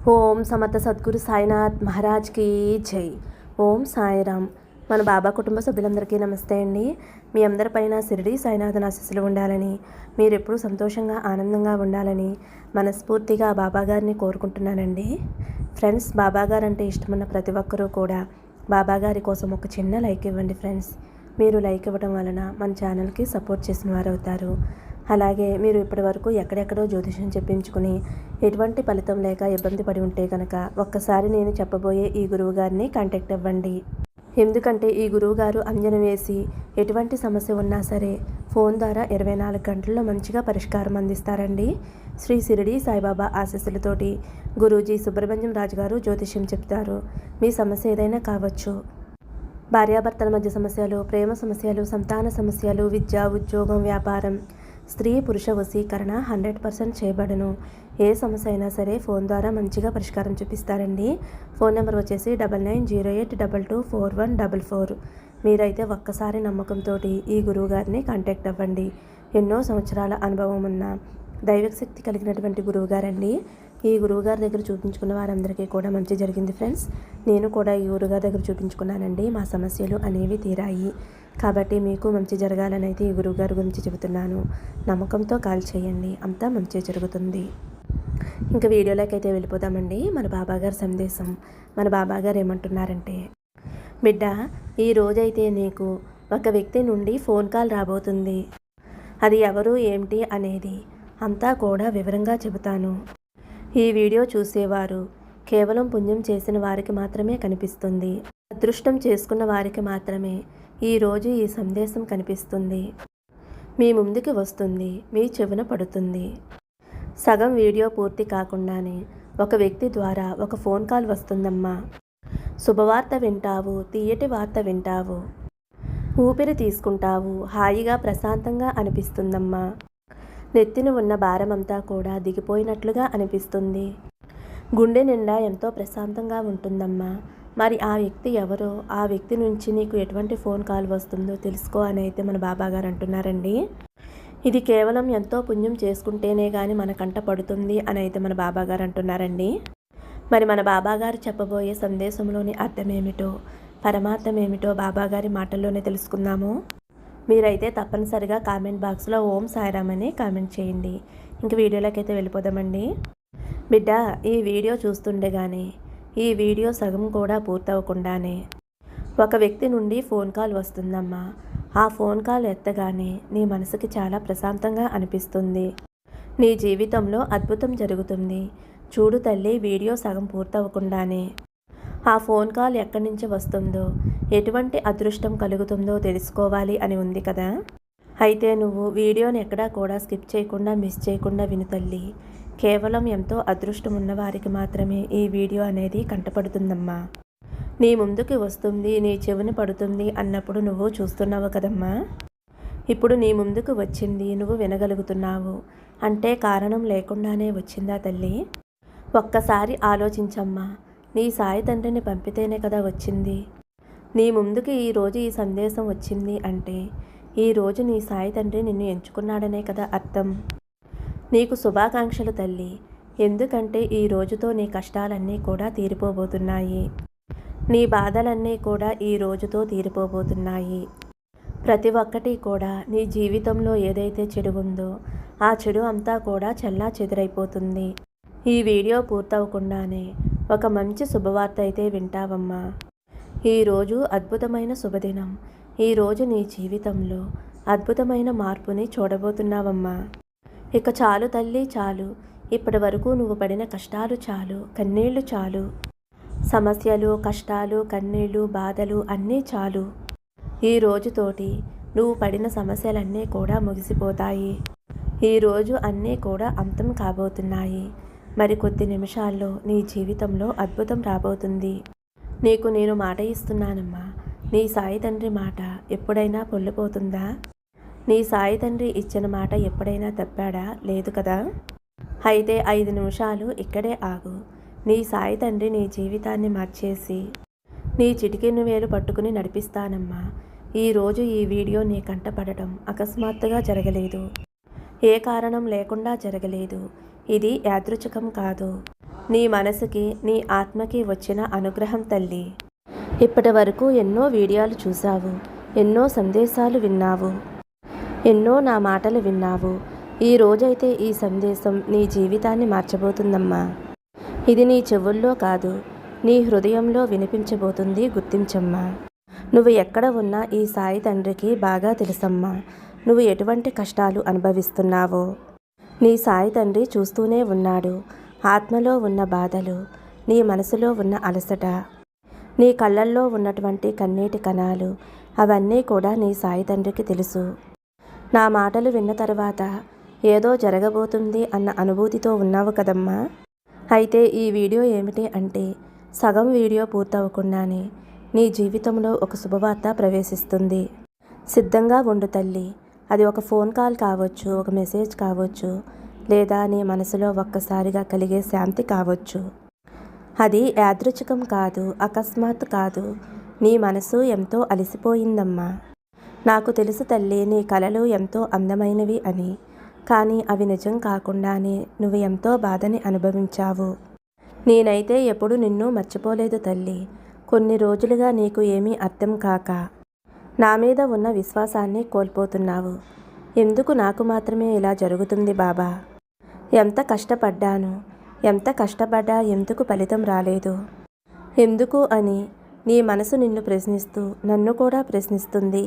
ఓం సమర్థ సద్గురు సాయినాథ్ మహారాజ్కి జై. ఓం సాయిరామ్. మన బాబా కుటుంబ సభ్యులందరికీ నమస్తే అండి. మీ అందరిపైన షిరిడి సాయినాథన్ ఆశీస్సులు ఉండాలని, మీరు ఎప్పుడూ సంతోషంగా ఆనందంగా ఉండాలని మనస్ఫూర్తిగా బాబా గారిని కోరుకుంటున్నానండి. ఫ్రెండ్స్, బాబా గారు అంటే ఇష్టమున్న ప్రతి ఒక్కరూ కూడా బాబా గారి కోసం ఒక చిన్న లైక్ ఇవ్వండి ఫ్రెండ్స్. మీరు లైక్ ఇవ్వడం వలన మన ఛానల్కి సపోర్ట్ చేసిన వారు అవుతారు. అలాగే మీరు ఇప్పటి వరకు ఎక్కడెక్కడో జ్యోతిష్యం చెప్పించుకుని ఎటువంటి ఫలితం లేక ఇబ్బంది పడి ఉంటే కనుక ఒక్కసారి నేను చెప్పబోయే ఈ గురువు గారిని కాంటాక్ట్ అవ్వండి. ఎందుకంటే ఈ గురువు గారు అంజనం వేసి ఎటువంటి సమస్య ఉన్నా సరే ఫోన్ ద్వారా 24 గంటల్లో మంచిగా పరిష్కారం అందిస్తారండి. శ్రీ షిరిడి సాయిబాబా ఆశీస్సులతోటి గురూజీ సుబ్రహ్మణ్యం రాజు గారు జ్యోతిష్యం చెప్తారు. మీ సమస్య ఏదైనా కావచ్చు. భార్యాభర్తల మధ్య సమస్యలు, ప్రేమ సమస్యలు, సంతాన సమస్యలు, విద్య, ఉద్యోగం, వ్యాపారం, స్త్రీ పురుష వశీకరణ 100% చేయబడను. ఏ సమస్య అయినా సరే ఫోన్ ద్వారా మంచిగా పరిష్కారం చూపిస్తారండి. ఫోన్ నెంబర్ వచ్చేసి 9908224144. మీరైతే ఒక్కసారి నమ్మకంతో ఈ గురువు గారిని కాంటాక్ట్ అవ్వండి. ఎన్నో సంవత్సరాల అనుభవం ఉన్న దైవిక శక్తి కలిగినటువంటి గురువు గారండి. ఈ గురువుగారి దగ్గర చూపించుకున్న వారందరికీ కూడా మంచి జరిగింది ఫ్రెండ్స్. నేను కూడా ఈ గురువుగారి దగ్గర చూపించుకున్నానండి. మా సమస్యలు అనేవి తీరాయి. కాబట్టి మీకు మంచి జరగాలని అయితే ఈ గురువుగారి గురించి చెబుతున్నాను. నమ్మకంతో కాల్ చేయండి, అంతా మంచి జరుగుతుంది. ఇంకా వీడియోలోకి అయితే వెళ్ళిపోదామండి. మన బాబాగారి సందేశం. మన బాబాగారు ఏమంటున్నారంటే, బిడ్డ, ఈ రోజైతే నీకు ఒక వ్యక్తి నుండి ఫోన్ కాల్ రాబోతుంది. అది ఎవరు ఏమిటి అనేది అంతా కూడా వివరంగా చెబుతాను. ఈ వీడియో చూసేవారు కేవలం పుణ్యం చేసిన వారికి మాత్రమే కనిపిస్తుంది. అదృష్టం చేసుకున్న వారికి మాత్రమే ఈరోజు ఈ సందేశం కనిపిస్తుంది. మీ ముందుకి వస్తుంది, మీ చెవిన పడుతుంది. సగం వీడియో పూర్తి కాకుండానే ఒక వ్యక్తి ద్వారా ఒక ఫోన్ కాల్ వస్తుందమ్మా. శుభవార్త వింటావు, తీయటి వార్త వింటావు, ఊపిరి తీసుకుంటావు, హాయిగా ప్రశాంతంగా అనిపిస్తుందమ్మా. నెత్తిన ఉన్న భారమంతా కూడా దిగిపోయినట్లుగా అనిపిస్తుంది. గుండె నిండా ఎంతో ప్రశాంతంగా ఉంటుందమ్మా. మరి ఆ వ్యక్తి ఎవరో, ఆ వ్యక్తి నుంచి నీకు ఎటువంటి ఫోన్ కాల్ వస్తుందో తెలుసుకో అని అయితే మన బాబాగారు అంటున్నారండి. ఇది కేవలం ఎంతో పుణ్యం చేసుకుంటేనే కానీ మన కంట పడుతుంది అని అయితే మన బాబాగారు అంటున్నారండి. మరి మన బాబాగారు చెప్పబోయే సందేశంలోని అర్థమేమిటో, పరమార్థమేమిటో బాబాగారి మాటల్లోనే తెలుసుకుందాము. మీరైతే తప్పనిసరిగా కామెంట్ బాక్స్లో ఓం సాయిరామ్ అని కామెంట్ చేయండి. ఇంక వీడియోలోకి అయితే వెళ్ళిపోదామండి. బిడ్డ, ఈ వీడియో చూస్తుండగానే, ఈ వీడియో సగం కూడా పూర్తవకుండానే ఒక వ్యక్తి నుండి ఫోన్ కాల్ వస్తుందమ్మా. ఆ ఫోన్ కాల్ ఎత్తగానే నీ మనసుకి చాలా ప్రశాంతంగా అనిపిస్తుంది. నీ జీవితంలో అద్భుతం జరుగుతుంది. చూడు తల్లి, వీడియో సగం పూర్తవకుండానే ఆ ఫోన్ కాల్ ఎక్కడి నుంచి వస్తుందో, ఎటువంటి అదృష్టం కలుగుతుందో తెలుసుకోవాలి అని ఉంది కదా. అయితే నువ్వు వీడియోని ఎక్కడా కూడా స్కిప్ చేయకుండా, మిస్ చేయకుండా విను తల్లి. కేవలం ఎంతో అదృష్టం ఉన్నవారికి మాత్రమే ఈ వీడియో అనేది కంటపడుతుందమ్మా. నీ ముందుకి వస్తుంది, నీ చెవిని పడుతుంది అన్నప్పుడు నువ్వు చూస్తున్నావు కదమ్మా. ఇప్పుడు నీ ముందుకు వచ్చింది, నువ్వు వినగలుగుతున్నావు అంటే కారణం లేకుండానే వచ్చిందా తల్లి? ఒక్కసారి ఆలోచించమ్మా. నీ సాయి తండ్రిని పంపితేనే కదా వచ్చింది. నీ ముందుకి ఈరోజు ఈ సందేశం వచ్చింది అంటే ఈరోజు నీ సాయి తండ్రి నిన్ను ఎంచుకున్నాడనే కదా అర్థం. నీకు శుభాకాంక్షలు తల్లి. ఎందుకంటే ఈ రోజుతో నీ కష్టాలన్నీ కూడా తీరిపోబోతున్నాయి. నీ బాధలన్నీ కూడా ఈ రోజుతో తీరిపోబోతున్నాయి. ప్రతి ఒక్కటి కూడా నీ జీవితంలో ఏదైతే చెడు ఉందో ఆ చెడు అంతా కూడా చెల్లా చెదురైపోతుంది. ఈ వీడియో పూర్తవకుండానే ఒక మంచి శుభవార్త అయితే వింటావమ్మా. ఈరోజు అద్భుతమైన శుభదినం. ఈరోజు నీ జీవితంలో అద్భుతమైన మార్పుని చూడబోతున్నావమ్మా. ఇక చాలు తల్లి, చాలు. ఇప్పటి వరకు నువ్వు పడిన కష్టాలు చాలు, కన్నీళ్లు చాలు. సమస్యలు, కష్టాలు, కన్నీళ్లు, బాధలు అన్నీ చాలు. ఈ రోజుతోటి నువ్వు పడిన సమస్యలన్నీ కూడా ముగిసిపోతాయి. ఈరోజు అన్నీ కూడా అంతం కాబోతున్నాయి. మరికొద్ది నిమిషాల్లో నీ జీవితంలో అద్భుతం రాబోతుంది. నీకు నేను మాట ఇస్తున్నానమ్మా. నీ సాయి తండ్రి మాట ఎప్పుడైనా పొల్లిపోతుందా? నీ సాయి తండ్రి ఇచ్చిన మాట ఎప్పుడైనా తప్పాడా? లేదు కదా. అయితే 5 నిమిషాలు ఇక్కడే ఆగు. నీ సాయి తండ్రి నీ జీవితాన్ని మార్చేసి నీ చిటికెను వేలు పట్టుకుని నడిపిస్తానమ్మా. ఈరోజు ఈ వీడియో నీ కంట పడటం అకస్మాత్తుగా జరగలేదు. ఏ కారణం లేకుండా జరగలేదు. ఇది యాదృచ్ఛికం కాదు, నీ మనసుకి నీ ఆత్మకి వచ్చిన అనుగ్రహం తల్లి. ఇప్పటి వరకు ఎన్నో వీడియోలు చూసావు, ఎన్నో సందేశాలు విన్నావు, ఎన్నో నా మాటలు విన్నావు. ఈ రోజైతే ఈ సందేశం నీ జీవితాన్ని మార్చబోతుందమ్మా. ఇది నీ చెవుల్లో కాదు, నీ హృదయంలో వినిపించబోతుంది. గుర్తించమ్మా. నువ్వు ఎక్కడ ఉన్నా ఈ సాయి తండ్రికి బాగా తెలుసమ్మా నువ్వు ఎటువంటి కష్టాలు అనుభవిస్తున్నావో. నీ సాయి తండ్రి చూస్తూనే ఉన్నాడు. ఆత్మలో ఉన్న బాధలు, నీ మనసులో ఉన్న అలసట, నీ కళ్ళల్లో ఉన్నటువంటి కన్నీటి కణాలు అవన్నీ కూడా నీ సాయి తండ్రికి తెలుసు. నా మాటలు విన్న తర్వాత ఏదో జరగబోతుంది అన్న అనుభూతితో ఉన్నావు కదమ్మా. అయితే ఈ వీడియో ఏమిటి అంటే, సగం వీడియో పూర్తవకుండానే నీ జీవితంలో ఒక శుభవార్త ప్రవేశిస్తుంది. సిద్ధంగా ఉండు తల్లి. అది ఒక ఫోన్ కాల్ కావచ్చు, ఒక మెసేజ్ కావచ్చు, లేదా నీ మనసులో ఒక్కసారిగా కలిగే శాంతి కావచ్చు. అది యాదృచ్ఛికం కాదు, అకస్మాత్తు కాదు. నీ మనసు ఎంతో అలసిపోయిందమ్మా. నాకు తెలుసు తల్లి, నీ కలలు ఎంతో అందమైనవి అని. కానీ అవి నిజం కాకుండానే నువ్వు ఎంతో బాధని అనుభవించావు. నేనైతే ఎప్పుడు నిన్ను మర్చిపోలేదు తల్లి. కొన్ని రోజులుగా నీకు ఏమీ అర్థం కాక నా మీద ఉన్న విశ్వాసాన్ని కోల్పోతున్నావు. ఎందుకు నాకు మాత్రమే ఇలా జరుగుతుంది బాబా? ఎంత కష్టపడ్డాను, ఎంత కష్టపడ్డా ఎందుకు ఫలితం రాలేదు, ఎందుకు అని నీ మనసు నిన్ను ప్రశ్నిస్తూ నన్ను కూడా ప్రశ్నిస్తుంది.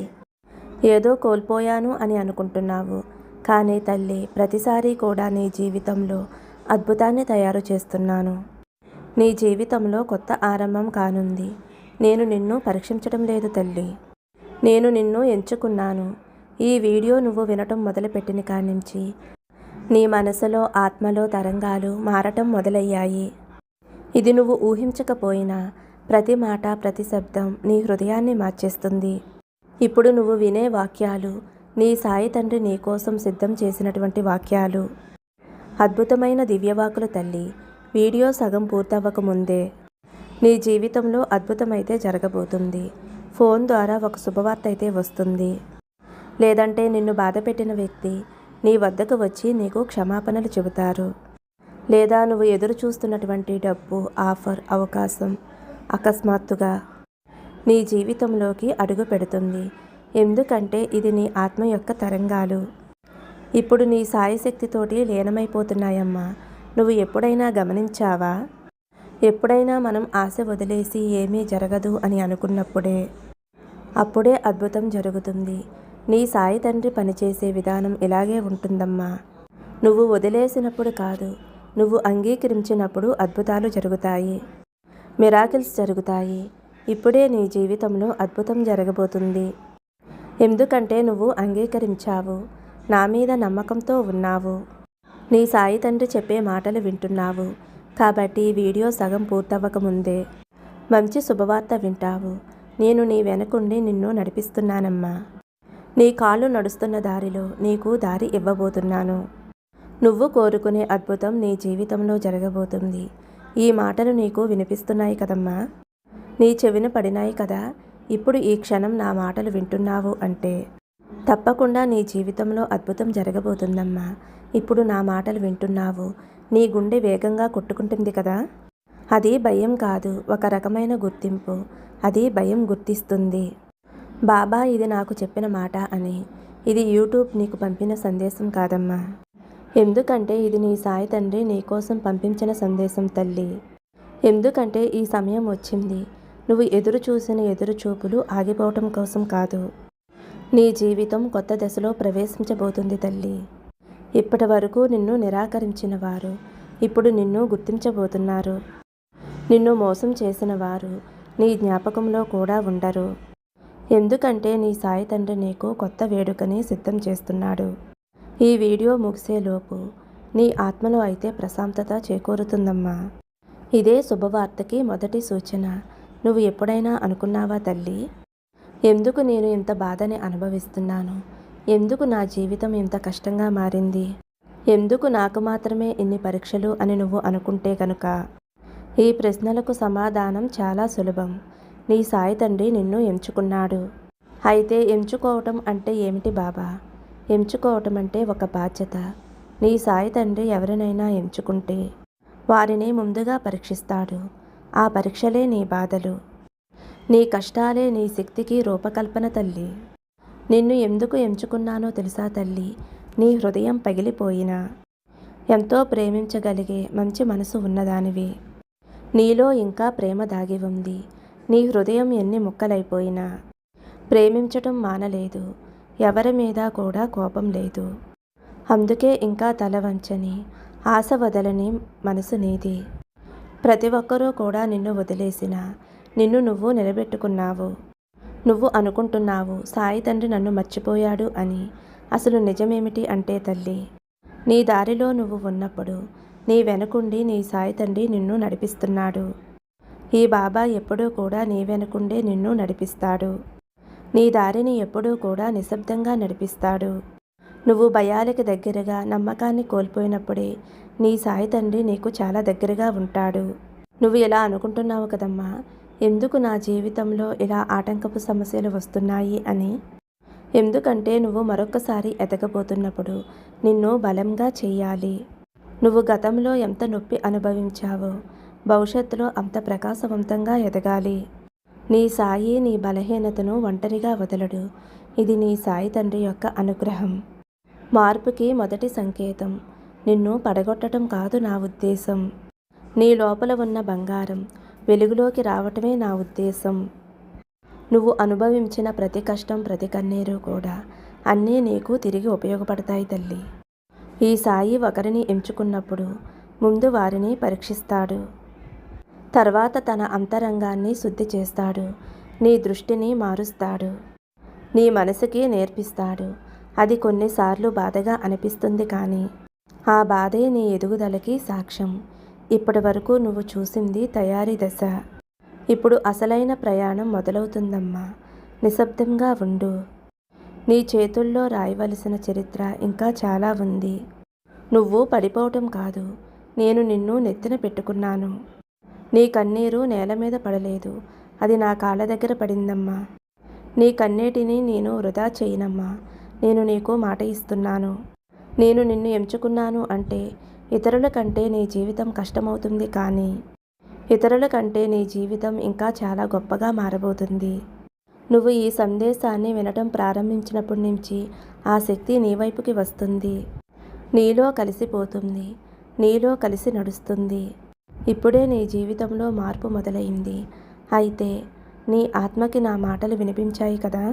ఏదో కోల్పోయాను అని అనుకుంటున్నావు. కానీ తల్లి, ప్రతిసారి కూడా నీ జీవితంలో అద్భుతాన్ని తయారు చేస్తున్నాను. నీ జీవితంలో కొత్త ఆరంభం కానుంది. నేను నిన్ను పరీక్షించడం లేదు తల్లి. నేను నిన్ను ఎంచుకున్నాను. ఈ వీడియో నువ్వు వినటం మొదలుపెట్టిన కాడి నుంచి నీ మనసులో, ఆత్మలో తరంగాలు మారటం మొదలయ్యాయి. ఇది నువ్వు ఊహించకపోయినా ప్రతి మాట, ప్రతి శబ్దం నీ హృదయాన్ని మార్చేస్తుంది. ఇప్పుడు నువ్వు వినే వాక్యాలు నీ సాయి తండ్రి నీ కోసం సిద్ధం చేసినటువంటి వాక్యాలు. అద్భుతమైన దివ్యవాకులు తల్లి. వీడియో సగం పూర్తవ్వక ముందే నీ జీవితంలో అద్భుతమైతే జరగబోతుంది. ఫోన్ ద్వారా ఒక శుభవార్త అయితే వస్తుంది. లేదంటే నిన్ను బాధపెట్టిన వ్యక్తి నీ వద్దకు వచ్చి నీకు క్షమాపణలు చెబుతారు. లేదా నువ్వు ఎదురు చూస్తున్నటువంటి డబ్బు, ఆఫర్, అవకాశం అకస్మాత్తుగా నీ జీవితంలోకి అడుగు పెడుతుంది. ఎందుకంటే ఇది నీ ఆత్మ యొక్క తరంగాలు. ఇప్పుడు నీ సాయి శక్తితోటి లీనమైపోతున్నాయమ్మా. నువ్వు ఎప్పుడైనా గమనించావా? ఎప్పుడైనా మనం ఆశ వదిలేసి ఏమీ జరగదు అని అనుకున్నప్పుడే అప్పుడే అద్భుతం జరుగుతుంది. నీ సాయి తండ్రి పనిచేసే విధానం ఇలాగే ఉంటుందమ్మా. నువ్వు వదిలేసినప్పుడు కాదు, నువ్వు అంగీకరించినప్పుడు అద్భుతాలు జరుగుతాయి, మిరాకిల్స్ జరుగుతాయి. ఇప్పుడే నీ జీవితంలో అద్భుతం జరగబోతుంది. ఎందుకంటే నువ్వు అంగీకరించావు, నా మీద నమ్మకంతో ఉన్నావు, నీ సాయి తండ్రి చెప్పే మాటలు వింటున్నావు. కాబట్టి వీడియో సగం పూర్తవ్వక ముందే మంచి శుభవార్త వింటావు. నేను నీ వెనకుండి నిన్ను నడిపిస్తున్నానమ్మా. నీ కాళ్ళు నడుస్తున్న దారిలో నీకు దారి ఇవ్వబోతున్నాను. నువ్వు కోరుకునే అద్భుతం నీ జీవితంలో జరగబోతుంది. ఈ మాటలు నీకు వినిపిస్తున్నాయి కదమ్మా, నీ చెవిన పడినాయి కదా. ఇప్పుడు ఈ క్షణం నా మాటలు వింటున్నావు అంటే తప్పకుండా నీ జీవితంలో అద్భుతం జరగబోతుందమ్మా. ఇప్పుడు నా మాటలు వింటున్నావు, నీ గుండె వేగంగా కొట్టుకుంటుంది కదా. అది భయం కాదు, ఒక రకమైన గుర్తింపు. అది భయం గుర్తిస్తుంది, బాబా ఇది నాకు చెప్పిన మాట అని. ఇది యూట్యూబ్ నీకు పంపిన సందేశం కాదమ్మా. ఎందుకంటే ఇది నీ సాయి తండ్రి నీ కోసం పంపించిన సందేశం తల్లి. ఎందుకంటే ఈ సమయం వచ్చింది. నువ్వు ఎదురు చూసిన ఎదురు చూపులు ఆగిపోవటం కోసం కాదు. నీ జీవితం కొత్త దశలో ప్రవేశించబోతుంది తల్లి. ఇప్పటి వరకు నిన్ను నిరాకరించిన వారు ఇప్పుడు నిన్ను గుర్తించబోతున్నారు. నిన్ను మోసం చేసిన వారు నీ జ్ఞాపకంలో కూడా ఉండరు. ఎందుకంటే నీ సాయి తండ్రి నీకు కొత్త వేడుకని సిద్ధం చేస్తున్నాడు. ఈ వీడియో ముగిసేలోపు నీ ఆత్మలో అయితే ప్రశాంతత చేకూరుతుందమ్మా. ఇదే శుభవార్తకి మొదటి సూచన. నువ్వు ఎప్పుడైనా అనుకున్నావా తల్లి, ఎందుకు నేను ఇంత బాధని అనుభవిస్తున్నాను, ఎందుకు నా జీవితం ఇంత కష్టంగా మారింది, ఎందుకు నాకు మాత్రమే ఇన్ని పరీక్షలు అని నువ్వు అనుకుంటే కనుక ఈ ప్రశ్నలకు సమాధానం చాలా సులభం. నీ సాయి తండ్రి నిన్ను ఎంచుకున్నాడు. అయితే ఎంచుకోవటం అంటే ఏమిటి బాబా? ఎంచుకోవటం అంటే ఒక బాధ్యత. నీ సాయి తండ్రి ఎవరినైనా ఎంచుకుంటే వారిని ముందుగా పరీక్షిస్తాడు. ఆ పరీక్షలే నీ బాధలు, నీ కష్టాలే నీ శక్తికి రూపకల్పన తల్లి. నిన్ను ఎందుకు ఎంచుకున్నానో తెలుసా తల్లి? నీ హృదయం పగిలిపోయినా ఎంతో ప్రేమించగలిగే మంచి మనసు ఉన్నదానివి. నీలో ఇంకా ప్రేమ దాగి ఉంది. నీ హృదయం ఎన్ని ముక్కలైపోయినా ప్రేమించటం మానలేదు. ఎవరి మీద కూడా కోపం లేదు. అందుకే ఇంకా తల వంచని, ఆశ వదలని మనసు నీది. ప్రతి ఒక్కరూ కూడా నిన్ను వదిలేసినా నిన్ను నువ్వు నిలబెట్టుకున్నావు. నువ్వు అనుకుంటున్నావు సాయి తండ్రి నన్ను మర్చిపోయాడు అని. అసలు నిజమేమిటి అంటే తల్లి, నీ దారిలో నువ్వు ఉన్నప్పుడు నీ వెనుకుండి నీ సాయి తండ్రి నిన్ను నడిపిస్తున్నాడు. ఈ బాబా ఎప్పుడూ కూడా నీ వెనుకుండే నిన్ను నడిపిస్తాడు. నీ దారిని ఎప్పుడూ కూడా నిశ్శబ్దంగా నడిపిస్తాడు. నువ్వు భయాలకి దగ్గరగా, నమ్మకాన్ని కోల్పోయినప్పుడే నీ సాయి తండ్రి నీకు చాలా దగ్గరగా ఉంటాడు. నువ్వు ఇలా అనుకుంటున్నావు కదమ్మా, ఎందుకు నా జీవితంలో ఇలా ఆటంకపు సమస్యలు వస్తున్నాయి అని. ఎందుకంటే నువ్వు మరొకసారి ఎదగబోతున్నప్పుడు నిన్ను బలంగా చెయ్యాలి. నువ్వు గతంలో ఎంత నొప్పి అనుభవించావో భవిష్యత్తులో అంత ప్రకాశవంతంగా ఎదగాలి. నీ సాయి నీ బలహీనతను ఒంటరిగా వదలడు. ఇది నీ సాయి తండ్రి యొక్క అనుగ్రహం. మార్పుకి మొదటి సంకేతం నిన్ను పడగొట్టడం కాదు నా ఉద్దేశం. నీ లోపల ఉన్న బంగారం వెలుగులోకి రావటమే నా ఉద్దేశం. నువ్వు అనుభవించిన ప్రతి కష్టం, ప్రతి కన్నీరు కూడా అన్నీ నీకు తిరిగి ఉపయోగపడతాయి తల్లి. ఈ సాయి ఒకరిని ఎంచుకున్నప్పుడు ముందు వారిని పరీక్షిస్తాడు. తర్వాత తన అంతరంగాన్ని శుద్ధి చేస్తాడు. నీ దృష్టిని మారుస్తాడు. నీ మనసుకి నేర్పిస్తాడు. అది కొన్నిసార్లు బాధగా అనిపిస్తుంది, కానీ ఆ బాధే నీ ఎదుగుదలకి సాక్ష్యం. ఇప్పటి వరకు నువ్వు చూసింది తయారీ దశ. ఇప్పుడు అసలైన ప్రయాణం మొదలవుతుందమ్మా. నిశ్శబ్దంగా ఉండు. నీ చేతుల్లో రాయవలసిన చరిత్ర ఇంకా చాలా ఉంది. నువ్వు పడిపోవటం కాదు, నేను నిన్ను నెత్తిన పెట్టుకున్నాను. నీ కన్నీరు నేల మీద పడలేదు, అది నా కాళ్ళ దగ్గర పడిందమ్మా. నీ కన్నీటిని నేను వృధా చేయనమ్మా. నేను నీకు మాట ఇస్తున్నాను. నేను నిన్ను ఎంచుకున్నాను అంటే ఇతరుల కంటే నీ జీవితం కష్టమవుతుంది, కానీ ఇతరుల కంటే నీ జీవితం ఇంకా చాలా గొప్పగా మారబోతుంది. నువ్వు ఈ సందేశాన్ని వినటం ప్రారంభించినప్పటి నుంచి ఆ శక్తి నీ వైపుకి వస్తుంది. నీలో కలిసిపోతుంది. నీలో కలిసి నడుస్తుంది. ఇప్పుడే నీ జీవితంలో మార్పు మొదలైంది. అయితే నీ ఆత్మకి నా మాటలు వినిపించాయి కదా.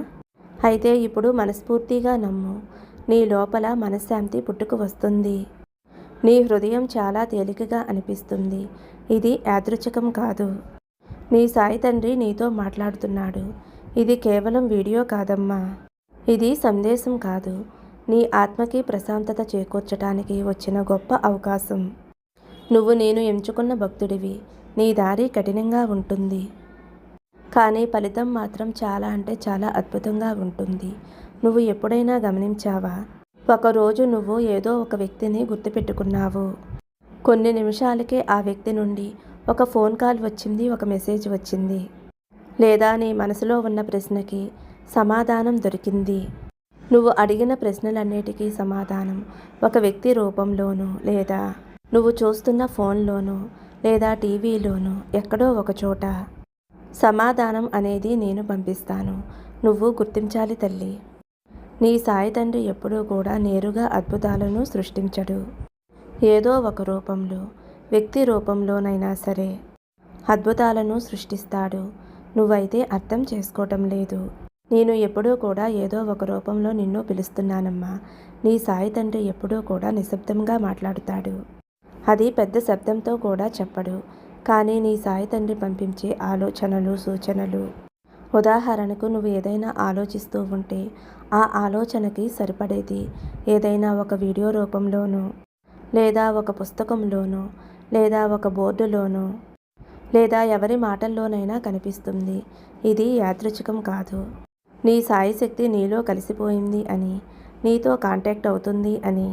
అయితే ఇప్పుడు మనస్ఫూర్తిగా నమ్ము. నీ లోపల మనశ్శాంతి పుట్టుకు వస్తుంది. నీ హృదయం చాలా తేలికగా అనిపిస్తుంది. ఇది యాదృచ్ఛికం కాదు. నీ సాయి తండ్రి నీతో మాట్లాడుతున్నాడు. ఇది కేవలం వీడియో కాదమ్మా. ఇది సందేశం కాదు. నీ ఆత్మకి ప్రశాంతత చేకూర్చడానికి వచ్చిన గొప్ప అవకాశం. నువ్వు నేను ఎంచుకున్న భక్తుడివి. నీ దారి కఠినంగా ఉంటుంది, కానీ ఫలితం మాత్రం చాలా అంటే చాలా అద్భుతంగా ఉంటుంది. నువ్వు ఎప్పుడైనా గమనించావా? ఒకరోజు నువ్వు ఏదో ఒక వ్యక్తిని గుర్తుపెట్టుకున్నావు. కొన్ని నిమిషాలకే ఆ వ్యక్తి నుండి ఒక ఫోన్ కాల్ వచ్చింది, ఒక మెసేజ్ వచ్చింది, లేదా నీ మనసులో ఉన్న ప్రశ్నకి సమాధానం దొరికింది. నువ్వు అడిగిన ప్రశ్నలన్నిటికీ సమాధానం ఒక వ్యక్తి రూపంలోనూ, లేదా నువ్వు చూస్తున్న ఫోన్లోనూ, లేదా టీవీలోనూ ఎక్కడో ఒక చోట సమాధానం అనేది నేను పంపిస్తాను. నువ్వు గుర్తించాలి తల్లి. నీ సాయి తండ్రి ఎప్పుడూ కూడా నేరుగా అద్భుతాలను సృష్టించడు. ఏదో ఒక రూపంలో, వ్యక్తి రూపంలోనైనా సరే అద్భుతాలను సృష్టిస్తాడు. నువ్వైతే అర్థం చేసుకోవటం లేదు. నేను ఎప్పుడూ కూడా ఏదో ఒక రూపంలో నిన్ను పిలుస్తున్నానమ్మా. నీ సాయి తండ్రి ఎప్పుడూ కూడా నిశ్శబ్దంగా మాట్లాడుతాడు. అది పెద్ద శబ్దంతో కూడా చెప్పడు, కానీ నీ సాయి తండ్రి పంపించే ఆలోచనలు, సూచనలు. ఉదాహరణకు నువ్వు ఏదైనా ఆలోచిస్తూ ఉంటే ఆ ఆలోచనకి సరిపడేది ఏదైనా ఒక వీడియో రూపంలోనో, లేదా ఒక పుస్తకంలోనో, లేదా ఒక బోర్డులోనో, లేదా ఎవరి మాటల్లోనైనా కనిపిస్తుంది. ఇది యాదృచ్ఛికం కాదు. నీ సాయి శక్తి నీలో కలిసిపోయింది అని, నీతో కాంటాక్ట్ అవుతుంది అని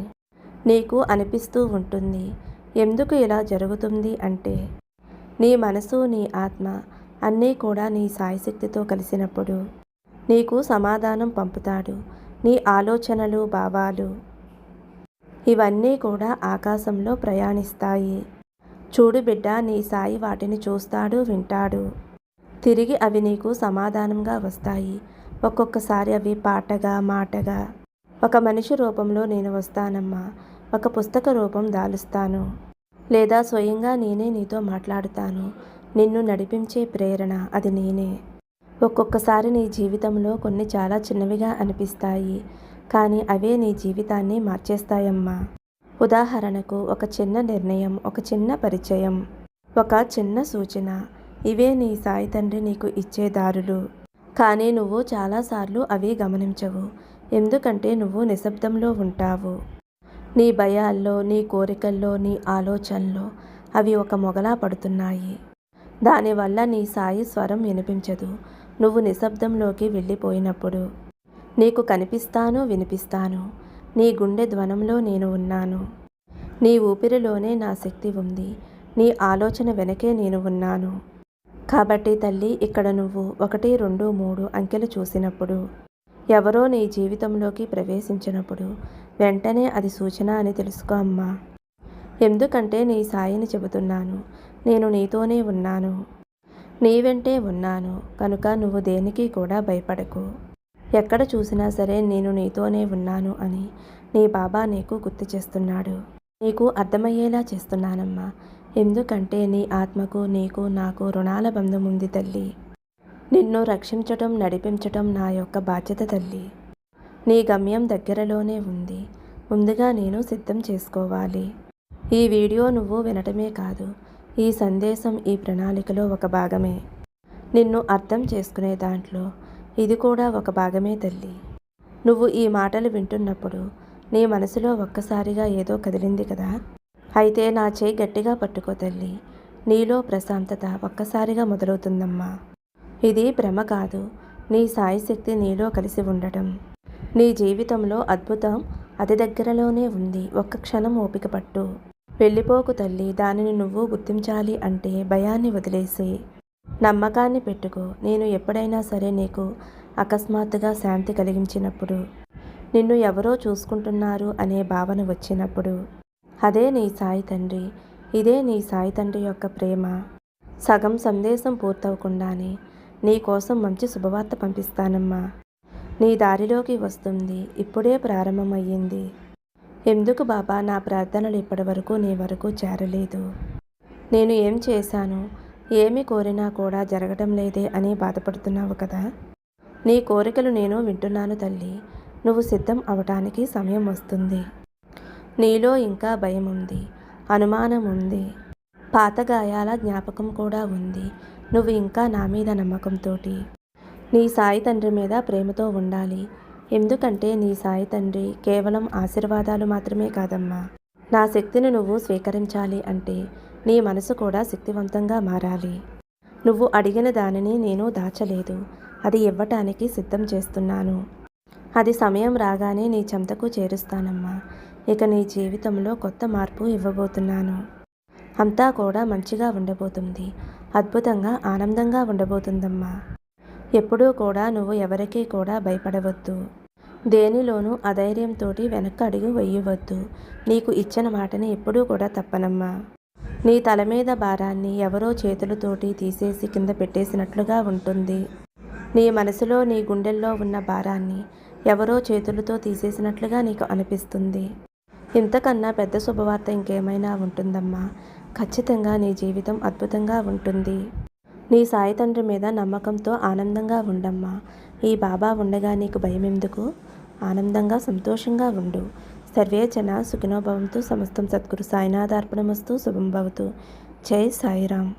నీకు అనిపిస్తూ ఉంటుంది. ఎందుకు ఇలా జరుగుతుంది అంటే నీ మనసు, నీ ఆత్మ అన్నీ కూడా నీ సాయి శక్తితో కలిసినప్పుడు నీకు సమాధానం పంపుతాడు. నీ ఆలోచనలు, భావాలు ఇవన్నీ కూడా ఆకాశంలో ప్రయాణిస్తాయి. చూడు బిడ్డ, నీ సాయి వాటిని చూస్తాడు, వింటాడు. తిరిగి అవి నీకు సమాధానంగా వస్తాయి. ఒక్కొక్కసారి అవి పాటగా, మాటగా. ఒక మనిషి రూపంలో నేను వస్తానమ్మా, ఒక పుస్తక రూపం దాలుస్తాను, లేదా స్వయంగా నేనే నీతో మాట్లాడుతాను. నిన్ను నడిపించే ప్రేరణ అది నేనే. ఒక్కొక్కసారి నీ జీవితంలో కొన్ని చాలా చిన్నవిగా అనిపిస్తాయి, కానీ అవే నీ జీవితాన్ని మార్చేస్తాయమ్మా. ఉదాహరణకు ఒక చిన్న నిర్ణయం, ఒక చిన్న పరిచయం, ఒక చిన్న సూచన. ఇవే నీ సాయి తండ్రి నీకు ఇచ్చే దారులు. కానీ నువ్వు చాలాసార్లు అవి గమనించవు. ఎందుకంటే నువ్వు నిశ్శబ్దంలో ఉంటావు. నీ భయాల్లో, నీ కోరికల్లో, నీ ఆలోచనలో అవి ఒక మొగలా పడుతున్నాయి. దానివల్ల నీ సాయి స్వరం వినిపించదు. నువ్వు నిశ్శబ్దంలోకి వెళ్ళిపోయినప్పుడు నీకు కనిపిస్తాను, వినిపిస్తాను. నీ గుండె ధ్వనంలో నేను ఉన్నాను. నీ ఊపిరిలోనే నా శక్తి ఉంది. నీ ఆలోచన వెనకే నేను ఉన్నాను. కాబట్టి తల్లి, ఇక్కడ నువ్వు 1, 2, 3 అంకెలు చూసినప్పుడు, ఎవరో నీ జీవితంలోకి ప్రవేశించినప్పుడు వెంటనే అది సూచన అని తెలుసుకో అమ్మా. ఎందుకంటే నీ సాయిని చెబుతున్నాను. నేను నీతోనే ఉన్నాను, నీ వెంటే ఉన్నాను. కనుక నువ్వు దేనికి కూడా భయపడకు. ఎక్కడ చూసినా సరే నేను నీతోనే ఉన్నాను అని నీ బాబా నీకు గుర్తు చేస్తున్నాడు. నీకు అర్థమయ్యేలా చేస్తున్నానమ్మా. ఎందుకంటే నీ ఆత్మకు, నీకు, నాకు రుణాల బంధం ఉంది తల్లి. నిన్ను రక్షించటం, నడిపించటం నా యొక్క బాధ్యత తల్లి. నీ గమ్యం దగ్గరలోనే ఉంది. ముందుగా నేను సిద్ధం చేసుకోవాలి. ఈ వీడియో నువ్వు వినటమే కాదు, ఈ సందేశం ఈ ప్రణాళికలో ఒక భాగమే. నిన్ను అర్థం చేసుకునే దాంట్లో ఇది కూడా ఒక భాగమే తల్లి. నువ్వు ఈ మాటలు వింటున్నప్పుడు నీ మనసులో ఒక్కసారిగా ఏదో కదిలింది కదా. అయితే నా చేయి గట్టిగా పట్టుకో తల్లి. నీలో ప్రశాంతత ఒక్కసారిగా మొదలవుతుందమ్మా. ఇది భ్రమ కాదు, నీ సాయి శక్తి నీలో కలిసి ఉండటం. నీ జీవితంలో అద్భుతం అతి దగ్గరలోనే ఉంది. ఒక్క క్షణం ఓపిక పట్టు. వెళ్ళిపోకు తల్లి. దానిని నువ్వు గుర్తించాలి అంటే భయాన్ని వదిలేసి నమ్మకాన్ని పెట్టుకో. నేను ఎప్పుడైనా సరే నీకు అకస్మాత్తుగా శాంతి కలిగించినప్పుడు, నిన్ను ఎవరో చూసుకుంటున్నారు అనే భావన వచ్చినప్పుడు, అదే నీ సాయి తండ్రి. ఇదే నీ సాయి తండ్రి యొక్క ప్రేమ. సగం సందేశం పూర్తవకుండానే నీ కోసం మంచి శుభవార్త పంపిస్తానమ్మా. నీ దారిలోకి వస్తుంది. ఇప్పుడే ప్రారంభమయ్యింది. ఎందుకు బాబా, నా ప్రార్థనలు ఇప్పటి వరకు నీ వరకు చేరలేదు. నేను ఏం చేశాను, ఏమి కోరినా కూడా జరగటం లేదే అని బాధపడుతున్నావు కదా. నీ కోరికలు నేను వింటున్నాను తల్లి. నువ్వు సిద్ధం అవటానికి సమయం వస్తుంది. నీలో ఇంకా భయం ఉంది, అనుమానం ఉంది, పాత గాయాల జ్ఞాపకం కూడా ఉంది. నువ్వు ఇంకా నా మీద నమ్మకంతో, నీ సాయి తండ్రి మీద ప్రేమతో ఉండాలి. ఎందుకంటే నీ సాయి తండ్రి కేవలం ఆశీర్వాదాలు మాత్రమే కాదమ్మా. నా శక్తిని నువ్వు స్వీకరించాలి అంటే నీ మనసు కూడా శక్తివంతంగా మారాలి. నువ్వు అడిగిన దానిని నేను దాచలేదు. అది ఇవ్వటానికి సిద్ధం చేస్తున్నాను. అది సమయం రాగానే నీ చెంతకు చేరుస్తానమ్మా. ఇక నీ జీవితంలో కొత్త మార్పు ఇవ్వబోతున్నాను. అంతా కూడా మంచిగా ఉండబోతుంది. అద్భుతంగా, ఆనందంగా ఉండబోతుందమ్మా. ఎప్పుడూ కూడా నువ్వు ఎవరికీ కూడా భయపడవద్దు. దేనిలోనూ అధైర్యంతో వెనక్కి అడుగు వేయవద్దు. నీకు ఇచ్చిన మాటని ఎప్పుడూ కూడా తప్పనమ్మా. నీ తల మీద భారాన్ని ఎవరో చేతులతోటి తీసేసి కింద పెట్టేసినట్లుగా ఉంటుంది. నీ మనసులో, నీ గుండెల్లో ఉన్న భారాన్ని ఎవరో చేతులతో తీసేసినట్లుగా నీకు అనిపిస్తుంది. ఇంతకన్నా పెద్ద శుభవార్త ఇంకేమైనా ఉంటుందమ్మా. ఖచ్చితంగా నీ జీవితం అద్భుతంగా ఉంటుంది. నీ సాయి తండ్రి మీద నమ్మకంతో ఆనందంగా ఉండమ్మా. ఈ బాబా ఉండగా నీకు భయం ఎందుకు? ఆనందంగా, సంతోషంగా ఉండు. సర్వే జన సుఖినో భవంతు. సమస్తం సద్గురు సాయినాథార్పణమస్తు. శుభం భవతు. జై సాయిరామ్.